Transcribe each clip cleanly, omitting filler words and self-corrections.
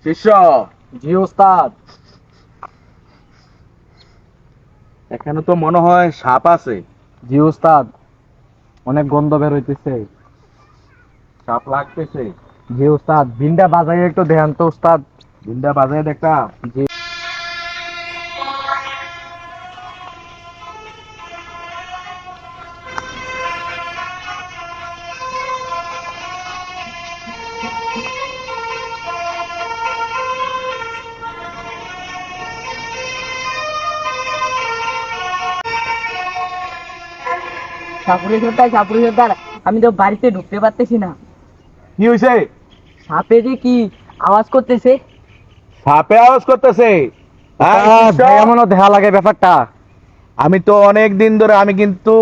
শিষ্য। জি ওস্তাদ। এখানে তো মনে হয় সাপ আছে। জি ওস্তাদ, অনেক গন্ধ বের হইতেছে। সাপ লাগতেছে। জি ওস্তাদ, বিনটা বাজাই একটু দেন তো ওস্তাদ। বিন্দা বাজায় দেখা। জি। সাপুরে সর্দার, সাপুরে সর্দার, আমি তো বাড়িতে ঢুকতে পারতেছি না। কি হয়েছে? সাপে যে কি আওয়াজ করতেছে। সাপে আওয়াজ করতেছে। হ্যাঁ, শিষ্য? এমন দেখা লাগে ব্যাপারটা। আমি তো অনেক দিন ধরে, আমি কিন্তু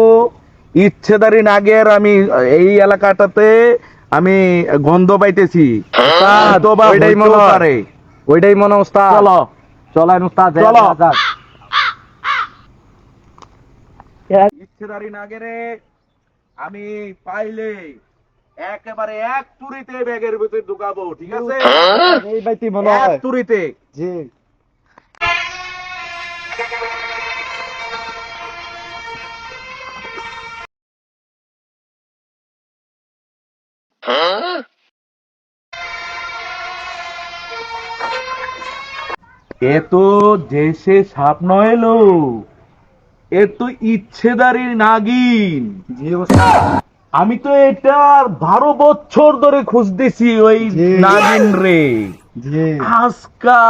ইচ্ছেদারি নাগের, আমি এই এলাকাটাতে আমি গন্ধ পাইতেছি। ওস্তাদ, হয়তোবা ওইটাই হইতেও মনে হয়। পারে। ওইটাই মনে হয় ওস্তাদ। চলো। চলেন ওস্তাদ, চলো। দেখা যাক। ইচ্ছেদারি নাগেরে আমি পাইলে একেবারে এক তুড়িতে ব্যাগের ভিতরে ঢুকাবো, ঠিক আছে? এই বাইতি মনে এক হয়। তুড়িতে। জি। এ তো দেশে সাপ নয় এলো, এ তো ইচ্ছেদারি নাগিন। জি ওস্তাদ। আমি তো এটা 12 বছর ধরে খুঁজতেছি ওই জি। নাগিন রে। জি। আজকা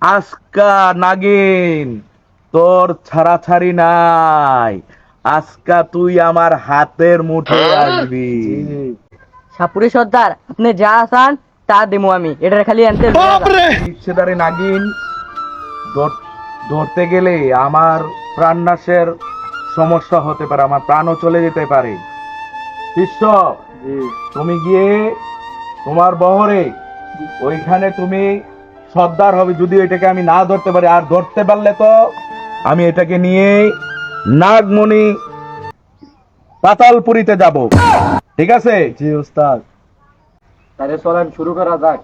আজকা নাগিন, তোর ছাড়াছাড়ি নাই। আজকা তুই আমার হাতের মুঠোয় আসবি। জি। সাপুরে সর্দার, আপনি যা আসান তা দেবো আমি, এটা খালি আনতে। ইচ্ছেদারি নাগিন ধরতে গেলে আমার প্রাণনাশের সমস্যা হতে পারে, আমার প্রাণও চলে যেতে পারে। শিষ্য, জি। তুমি গিয়ে তোমার বহরে ওইখানে তুমি সর্দার হবে, যদি এটাকে আমি না ধরতে পারি। আর ধরতে পারলে তো আমি এটাকে নিয়ে নাগমণি পাতালপুরীতে যাব, ঠিক আছে? জি ওস্তাদ। তাহলে চলেন শুরু করা যাক।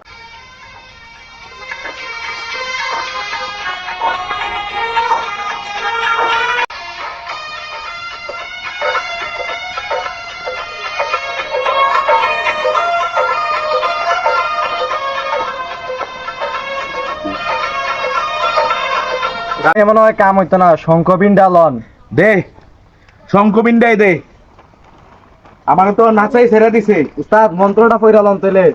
মনে হয় কাম হইতো না, শঙ্খবিন ডালন। দে, শঙ্খবিন্দাই দে। আমার তো নাচাই ছেড়ে দিছে। উস্তাদ, মন্ত্রটা পড়ালাম তাহলে।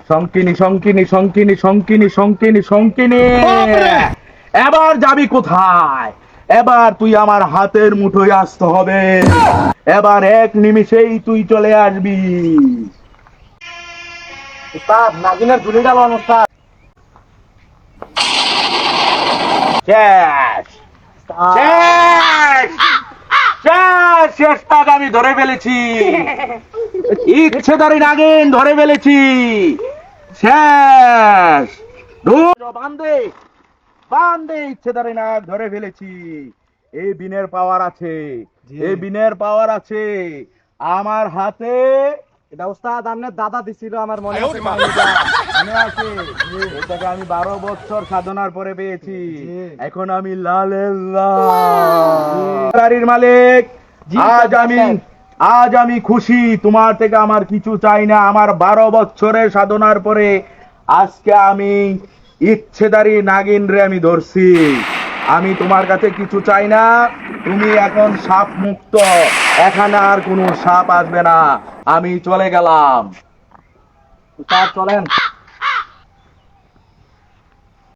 শঙ্কিনী শঙ্কিনী শঙ্কিনী শঙ্কিনী শঙ্কিনী শঙ্কিনী। এবার যাবি কোথায়? এবার তুই আমার হাতের মুঠোয় আসতে হবে। এবার এক নিমিষেই তুই চলে আসবি। উস্তাদ, নাগিনের ঝুলি ডালন উস্তাদ। শেষ শেষ শেষ শেষ তাক আমি ধরে ফেলেছি। ইচ্ছেদারি নাগিন ধরে ফেলেছি। শেষ। বান্ধে বান্ধে, ইচ্ছেদারি নাগ ধরে ফেলেছি। এই বিনের পাওয়ার আছে, এই বিনের পাওয়ার আছে আমার হাতে। এটা উস্তাদ আপনার দাদা দিছিল, আমার মনে আছে। মনে আছে? এটাকে আমি 12 বছর সাধনার পরে পেয়েছি। জি। এখন আমি লালের লাল গাড়ির মালিক। জি, আজ আমি খুশি। তোমার থেকে আমার কিছু চাই না। আমার 12 বছরের সাধনার পরে আজকে আমি ইচ্ছেদারি নাগিন রে আমি ধরছি। আমি তোমার কাছে কিছু চাই না। তুমি এখন সাপ মুক্ত। এখানে আর কোনো সাপ আসবে না। আমি চলে গেলাম। উস্তাদ চলেন।